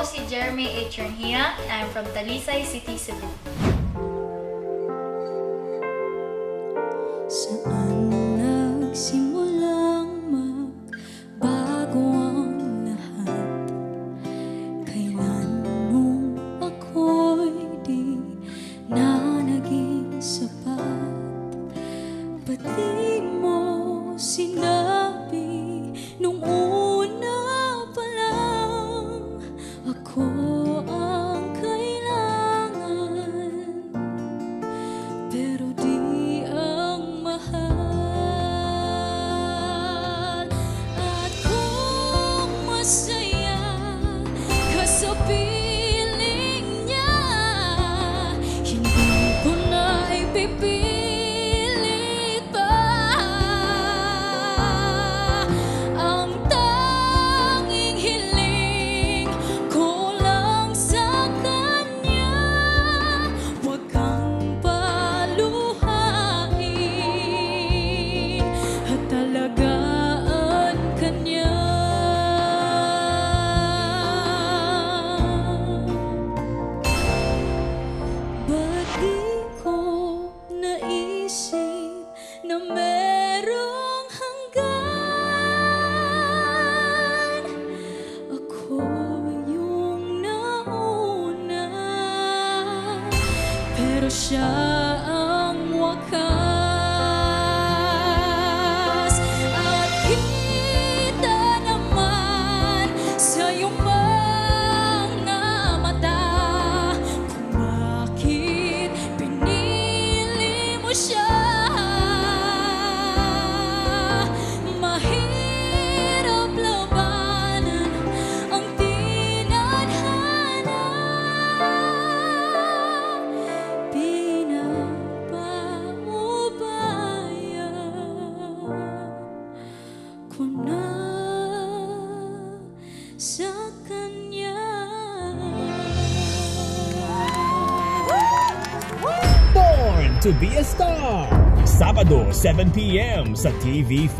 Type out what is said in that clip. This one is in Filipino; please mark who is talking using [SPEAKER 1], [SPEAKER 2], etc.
[SPEAKER 1] Ako si Jeremy H. Chernhia and I'm from Talisay City, Cebu.
[SPEAKER 2] Saan nagsimulang magbago ang lahat? Kailan nung ako'y di na naging sapat? Ba't di mo sinabi nung una pa lang ako ang kailangan? Pero di ang mahal. At kung masaya ka sa piling niya, hindi ko na ipipilit pa. Ang tanging hiling ko lang sa kanya, huwag kang paluhain at talagaan ka niya. Ba't di ko naisip na merong hanggan? Ako yung nauna, pero siya ang wakas. At kita naman sa iyong mga mata kung bakit pinili mo siya. Mahirap labanan ang tinadhana, pinapaubaya ko na sa kanya.
[SPEAKER 3] Born to be a Star. Sabado, 7 p.m. sa TV5.